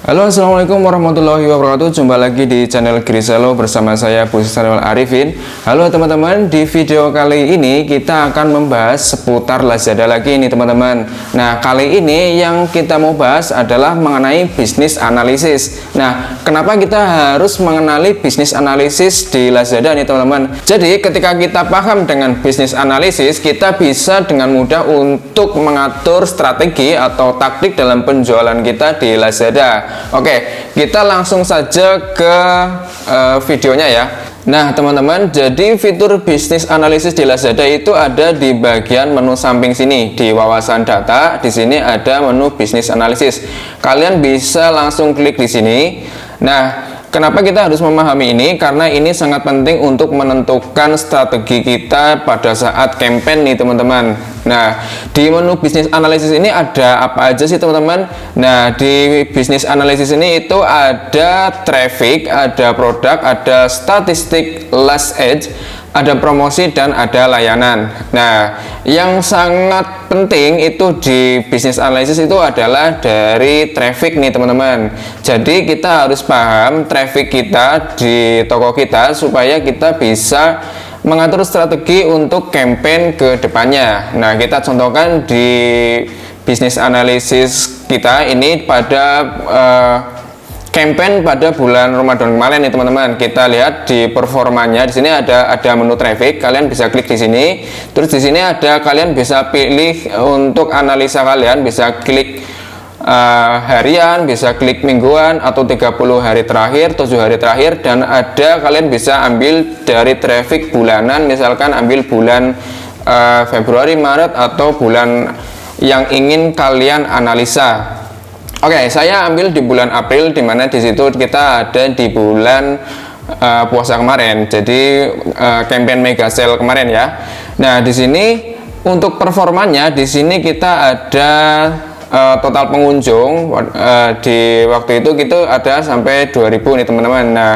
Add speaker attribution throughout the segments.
Speaker 1: Halo, assalamualaikum warahmatullahi wabarakatuh. Jumpa lagi di channel Griselo bersama saya Bus Sarwal Arifin. Halo teman-teman, di video kali ini kita akan membahas seputar Lazada lagi nih teman-teman. Nah, kali ini yang kita mau bahas adalah mengenai bisnis analisis. Nah, kenapa kita harus mengenali bisnis analisis di Lazada nih teman-teman? Jadi ketika kita paham dengan bisnis analisis, kita bisa dengan mudah untuk mengatur strategi atau taktik dalam penjualan kita di Lazada. Oke, kita langsung saja ke videonya ya. Nah, teman-teman, jadi fitur bisnis analisis di Lazada itu ada di bagian menu samping sini di wawasan data. Di sini ada menu bisnis analisis. Kalian bisa langsung klik di sini. Nah, kenapa kita harus memahami ini? Karena ini sangat penting untuk menentukan strategi kita pada saat campaign nih teman-teman. Nah, di menu bisnis analisis ini ada apa aja sih teman-teman? Nah, di bisnis analisis ini itu ada traffic, ada produk, ada statistik last edge, ada promosi, dan ada layanan. Nah, yang sangat penting itu di bisnis analisis itu adalah dari traffic nih teman-teman. Jadi kita harus paham traffic kita di toko kita supaya kita bisa mengatur strategi untuk campaign ke depannya. Nah, kita contohkan di bisnis analisis kita ini pada campaign pada bulan Ramadan kemarin nih teman-teman. Kita lihat di performanya. Di sini ada menu traffic. Kalian bisa klik di sini. Terus di sini ada kalian bisa pilih untuk analisa kalian, bisa klik harian, bisa klik mingguan atau 30 hari terakhir, 7 hari terakhir, dan ada kalian bisa ambil dari traffic bulanan, misalkan ambil bulan Februari, Maret, atau bulan yang ingin kalian analisa. Oke, saya ambil di bulan April, dimana di situ kita ada di bulan puasa kemarin. Jadi campaign mega sale kemarin ya. Nah, di sini untuk performanya di sini kita ada total pengunjung di waktu itu kita ada sampai 2000 nih teman-teman. Nah,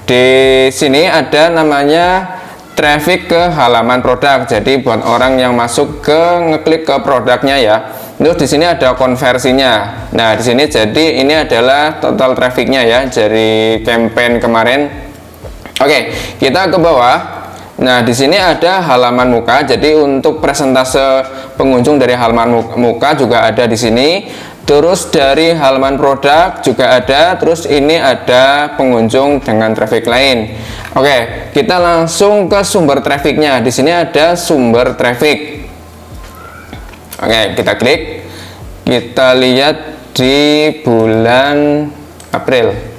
Speaker 1: di sini ada namanya traffic ke halaman produk. Jadi buat orang yang masuk ke ngeklik ke produknya ya. Terus di sini ada konversinya. Nah, di sini jadi ini adalah total trafficnya ya dari campaign kemarin. Oke, kita ke bawah. Nah, di sini ada halaman muka. Jadi untuk persentase pengunjung dari halaman muka juga ada di sini. Terus dari halaman produk juga ada. Terus ini ada pengunjung dengan traffic lain. Oke, kita langsung ke sumber trafficnya. Di sini ada sumber traffic. Oke, kita klik. Kita lihat di bulan April.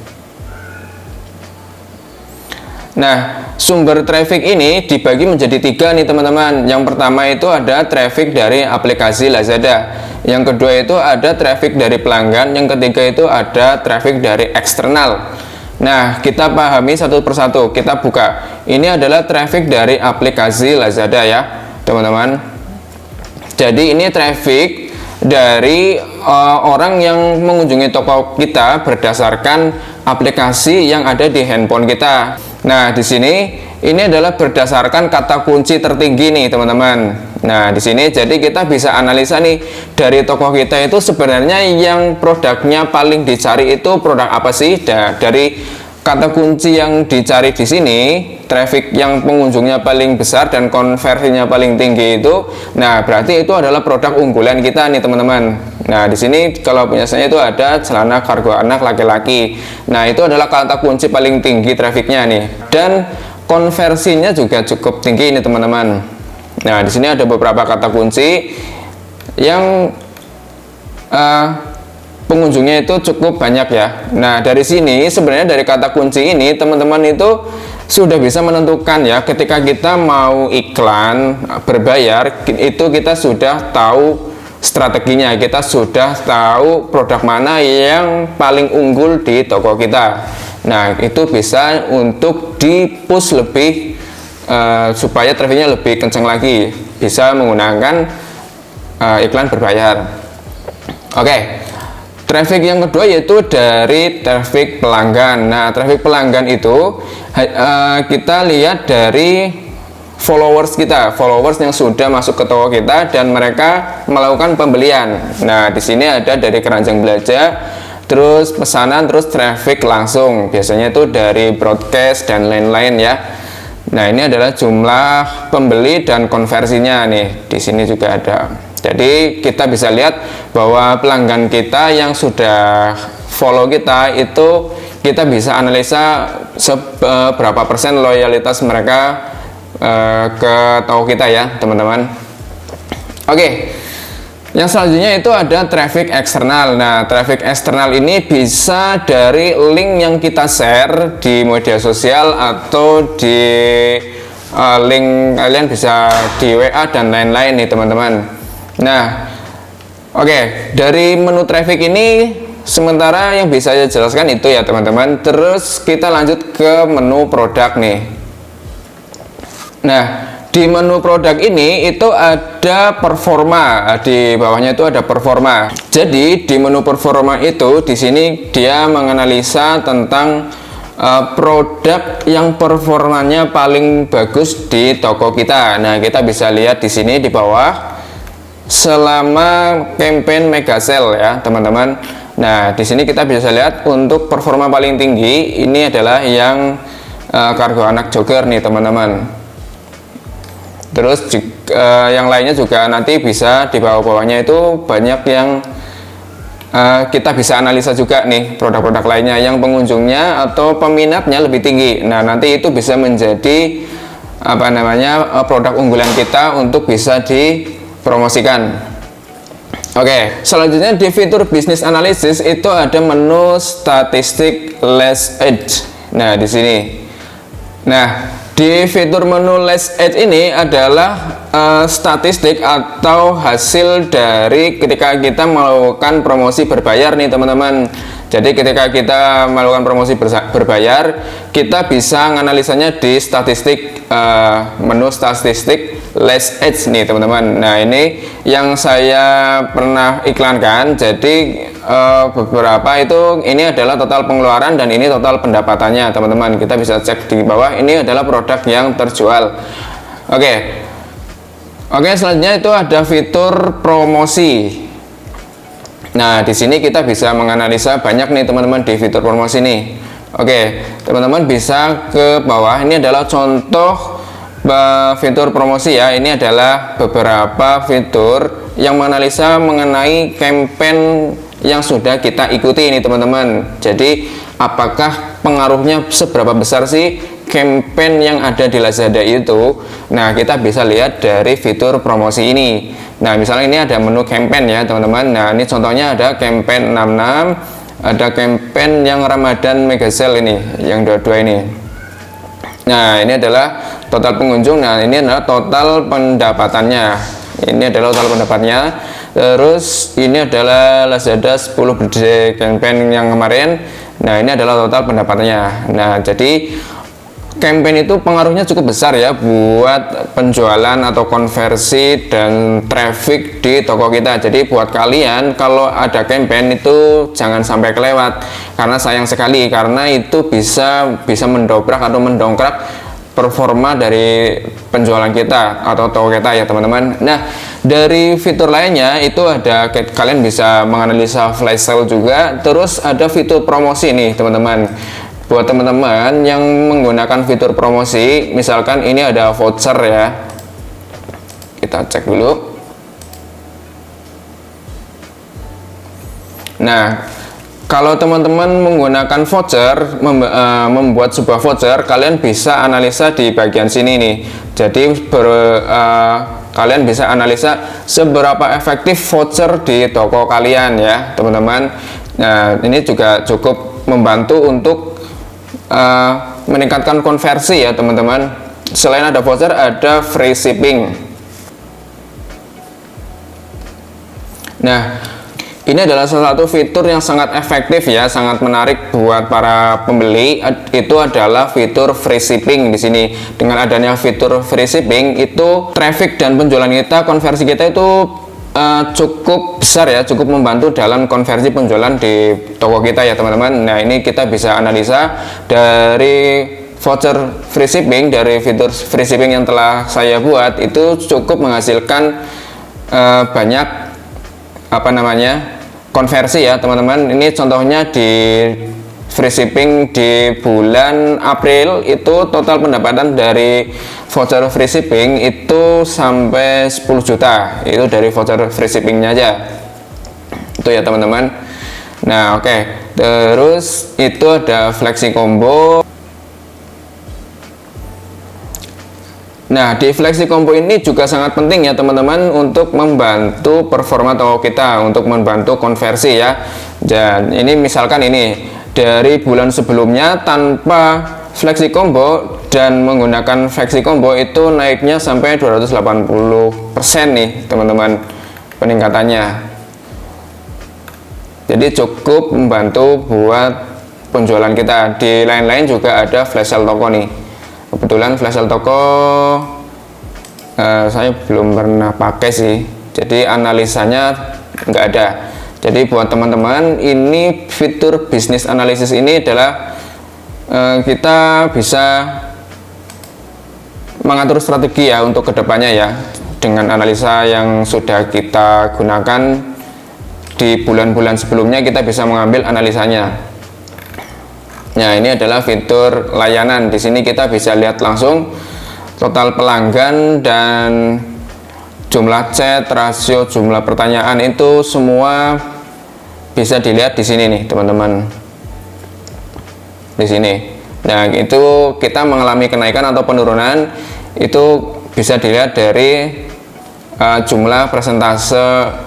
Speaker 1: Nah, sumber traffic ini dibagi menjadi 3 nih teman-teman. Yang pertama itu ada traffic dari aplikasi Lazada. Yang kedua itu ada traffic dari pelanggan. Yang ketiga itu ada traffic dari eksternal. Nah, kita pahami satu persatu. Kita buka. Ini adalah traffic dari aplikasi Lazada ya, teman-teman. Jadi ini traffic dari orang yang mengunjungi toko kita berdasarkan aplikasi yang ada di handphone kita. Nah, di sini ini adalah berdasarkan kata kunci tertinggi nih, teman-teman. Nah, di sini jadi kita bisa analisa nih dari toko kita itu sebenarnya yang produknya paling dicari itu produk apa sih? Dari kata kunci yang dicari di sini, traffic yang pengunjungnya paling besar dan konversinya paling tinggi itu, nah berarti itu adalah produk unggulan kita nih teman-teman. Nah, di sini kalau punya saya itu ada celana kargo anak laki-laki. Nah, itu adalah kata kunci paling tinggi trafficnya nih, dan konversinya juga cukup tinggi ini teman-teman. Nah, di sini ada beberapa kata kunci yang pengunjungnya itu cukup banyak ya. Nah, dari sini sebenarnya dari kata kunci ini teman-teman itu sudah bisa menentukan ya, ketika kita mau iklan berbayar itu kita sudah tahu strateginya, kita sudah tahu produk mana yang paling unggul di toko kita. Nah, itu bisa untuk di-push lebih supaya trafficnya lebih kencang lagi, bisa menggunakan iklan berbayar. Oke. Traffic yang kedua yaitu dari traffic pelanggan. Nah, traffic pelanggan itu kita lihat dari followers kita, followers yang sudah masuk ke toko kita dan mereka melakukan pembelian. Nah, di sini ada dari keranjang belanja, terus pesanan, terus traffic langsung. Biasanya itu dari broadcast dan lain-lain ya. Nah, ini adalah jumlah pembeli dan konversinya nih. Di sini juga ada. Jadi kita bisa lihat bahwa pelanggan kita yang sudah follow kita itu kita bisa analisa seberapa persen loyalitas mereka ke toko kita ya teman-teman. Oke, yang selanjutnya itu ada traffic eksternal. Nah, traffic eksternal ini bisa dari link yang kita share di media sosial atau di link kalian bisa di WA dan lain-lain nih teman-teman. Nah, oke, dari menu traffic ini sementara yang bisa saya jelaskan itu ya teman-teman. Terus kita lanjut ke menu produk nih. Nah, di menu produk ini itu ada performa, di bawahnya itu ada performa. Jadi di menu performa itu di sini dia menganalisa tentang produk yang performanya paling bagus di toko kita. Nah, kita bisa lihat di sini di bawah selama campaign mega sale ya teman-teman. Nah, di sini kita bisa lihat untuk performa paling tinggi ini adalah yang kargo anak jogger nih teman-teman. Terus yang lainnya juga nanti bisa di bawah-bawahnya itu banyak yang kita bisa analisa juga nih produk-produk lainnya yang pengunjungnya atau peminatnya lebih tinggi. Nah, nanti itu bisa menjadi apa namanya produk unggulan kita untuk bisa dipromosikan. Oke, selanjutnya di fitur bisnis analisis itu ada menu statistik last edge. Nah, di sini. Nah, di fitur menu last edge ini adalah statistik atau hasil dari ketika kita melakukan promosi berbayar nih teman-teman. Jadi ketika kita melakukan promosi berbayar, kita bisa menganalisanya di statistik menu statistik last edge nih teman-teman. Nah, ini yang saya pernah iklankan. Jadi beberapa itu ini adalah total pengeluaran dan ini total pendapatannya teman-teman. Kita bisa cek di bawah, ini adalah produk yang terjual. Oke, selanjutnya itu ada fitur promosi. Nah, di sini kita bisa menganalisa banyak nih teman-teman di fitur promosi nih. Oke, teman-teman bisa ke bawah. Ini adalah contoh fitur promosi ya. Ini adalah beberapa fitur yang menganalisa mengenai campaign yang sudah kita ikuti ini teman-teman. Jadi apakah pengaruhnya seberapa besar sih campaign yang ada di Lazada itu? Nah, kita bisa lihat dari fitur promosi ini. Nah, misalnya ini ada menu campaign ya teman-teman. Nah, ini contohnya ada campaign 66, ada campaign yang Ramadan Mega Sale ini, yang dua-dua ini. Nah, ini adalah total pengunjung. Nah, ini adalah total pendapatannya. Ini adalah total pendapatnya. Terus ini adalah Lazada 10 birthday campaign yang kemarin. Nah, ini adalah total pendapatannya. Nah, jadi campaign itu pengaruhnya cukup besar ya buat penjualan atau konversi dan traffic di toko kita. Jadi buat kalian kalau ada campaign itu jangan sampai kelewat, karena sayang sekali, karena itu bisa mendobrak atau mendongkrak performa dari penjualan kita atau toko kita ya teman-teman. Nah, dari fitur lainnya itu ada kalian bisa menganalisa flash sale juga. Terus ada fitur promosi nih teman-teman. Buat teman-teman yang menggunakan fitur promosi, misalkan ini ada voucher ya, kita cek dulu. Nah, kalau teman-teman menggunakan voucher, membuat sebuah voucher, kalian bisa analisa di bagian sini nih. Jadi kalian bisa analisa seberapa efektif voucher di toko kalian ya teman-teman. Nah, ini juga cukup membantu untuk meningkatkan konversi ya teman-teman. Selain ada voucher, ada free shipping. Nah, ini adalah salah satu fitur yang sangat efektif ya, sangat menarik buat para pembeli. Itu adalah fitur free shipping di sini. Dengan adanya fitur free shipping, itu traffic dan penjualan kita, konversi kita itu cukup besar ya, cukup membantu dalam konversi penjualan di toko kita ya teman-teman. Nah, ini kita bisa analisa dari voucher free shipping, dari fitur free shipping yang telah saya buat itu cukup menghasilkan banyak konversi ya teman-teman. Ini contohnya di free shipping di bulan April itu total pendapatan dari voucher free shipping itu sampai 10 juta. Itu dari voucher free shippingnya aja. Itu ya teman-teman. Nah, oke. Terus itu ada flexi combo. Nah, di flexi combo ini juga sangat penting ya teman-teman untuk membantu performa toko kita, untuk membantu konversi ya. Dan ini misalkan ini dari bulan sebelumnya tanpa flexi combo dan menggunakan flexi combo itu naiknya sampai 280% nih teman-teman peningkatannya. Jadi cukup membantu buat penjualan kita. Di lain-lain juga ada flash sale toko nih. Kebetulan flash sale toko saya belum pernah pakai sih, jadi analisanya nggak ada. Jadi buat teman-teman, ini fitur bisnis analisis ini adalah kita bisa mengatur strategi ya untuk kedepannya ya, dengan analisa yang sudah kita gunakan di bulan-bulan sebelumnya, kita bisa mengambil analisanya. Nah, ini adalah fitur layanan. Di sini kita bisa lihat langsung total pelanggan dan jumlah chat, rasio, jumlah pertanyaan, itu semua bisa dilihat di sini nih, teman-teman. Di sini. Nah, itu kita mengalami kenaikan atau penurunan itu bisa dilihat dari jumlah persentase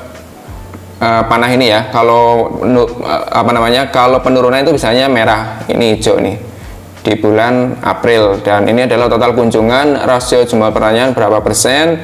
Speaker 1: panah ini ya. Kalau kalau penurunan itu misalnya merah, ini hijau nih di bulan April, dan ini adalah total kunjungan, rasio jumlah pertanyaan berapa persen,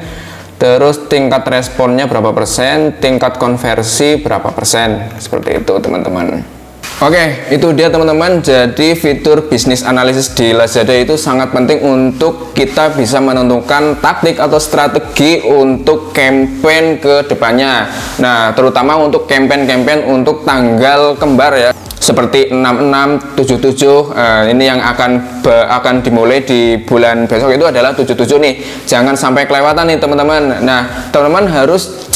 Speaker 1: terus tingkat responnya berapa persen, tingkat konversi berapa persen, seperti itu teman-teman. Oke, itu dia teman-teman. Jadi fitur bisnis analisis di Lazada itu sangat penting untuk kita bisa menentukan taktik atau strategi untuk campaign ke depannya. Nah, terutama untuk campaign untuk tanggal kembar ya, seperti 6677. Ini yang akan dimulai di bulan besok, itu adalah 77 nih. Jangan sampai kelewatan nih teman-teman. Nah, teman-teman harus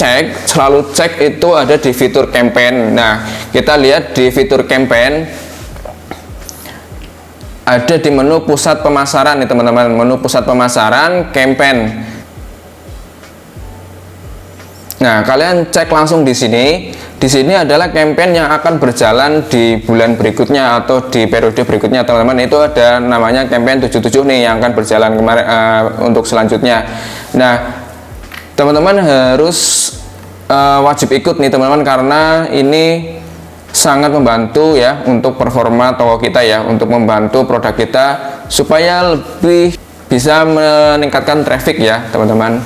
Speaker 1: selalu cek itu ada di fitur campaign. Nah, kita lihat di fitur campaign ada di menu pusat pemasaran nih teman-teman, menu pusat pemasaran campaign. Nah, kalian cek langsung di sini. Di sini adalah campaign yang akan berjalan di bulan berikutnya atau di periode berikutnya teman-teman. Itu ada namanya campaign 77 nih yang akan berjalan kemarin untuk selanjutnya. Nah, teman-teman harus wajib ikut nih teman-teman, karena ini sangat membantu ya untuk performa toko kita ya, untuk membantu produk kita supaya lebih bisa meningkatkan traffic ya teman-teman.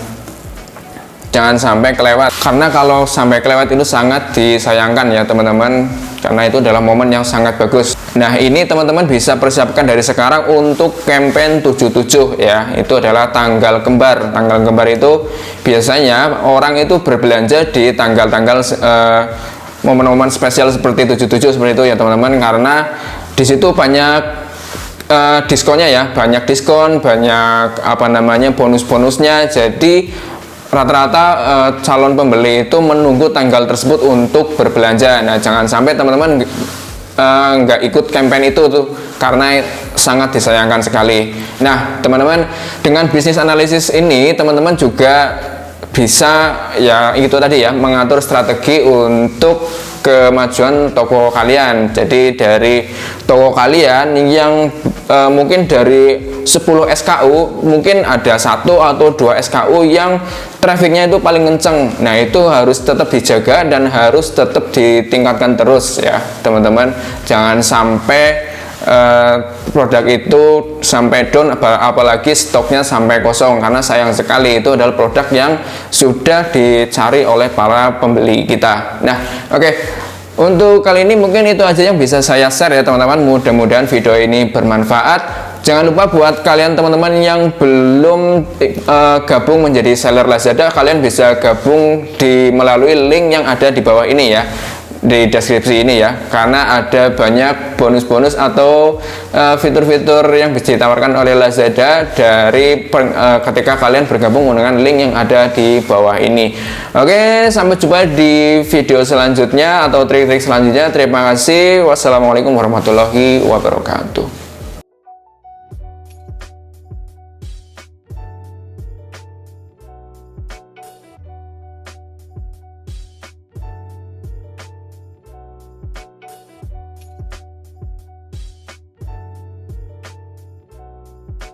Speaker 1: Jangan sampai kelewat, karena kalau sampai kelewat itu sangat disayangkan ya teman-teman, karena itu adalah momen yang sangat bagus. Nah, ini teman-teman bisa persiapkan dari sekarang untuk campaign 77 ya. Itu adalah tanggal kembar. Tanggal kembar itu biasanya orang itu berbelanja di tanggal-tanggal momen-momen spesial seperti 77 seperti itu ya teman-teman, karena di situ banyak diskonnya ya, banyak diskon, banyak bonus-bonusnya. Jadi rata-rata calon pembeli itu menunggu tanggal tersebut untuk berbelanja. Nah, jangan sampai teman-teman nggak ikut campaign itu tuh, karena sangat disayangkan sekali. Nah, teman-teman, dengan bisnis analisis ini teman-teman juga bisa ya itu tadi ya, mengatur strategi untuk kemajuan toko kalian. Jadi dari toko kalian yang mungkin dari 10 SKU mungkin ada 1 atau 2 SKU yang trafficnya itu paling kenceng. Nah, itu harus tetap dijaga dan harus tetap ditingkatkan terus ya teman-teman. Jangan sampai produk itu sampai down, apalagi stoknya sampai kosong, karena sayang sekali itu adalah produk yang sudah dicari oleh para pembeli kita. Nah, oke. Untuk kali ini mungkin itu aja yang bisa saya share ya teman-teman. Mudah-mudahan video ini bermanfaat. Jangan lupa buat kalian teman-teman yang belum gabung menjadi seller Lazada, kalian bisa gabung melalui link yang ada di bawah ini ya. di deskripsi ini ya, karena ada banyak bonus-bonus atau fitur-fitur yang bisa ditawarkan oleh Lazada dari ketika kalian bergabung menggunakan link yang ada di bawah ini. Oke, sampai jumpa di video selanjutnya atau trik-trik selanjutnya. Terima kasih. Wassalamualaikum warahmatullahi wabarakatuh.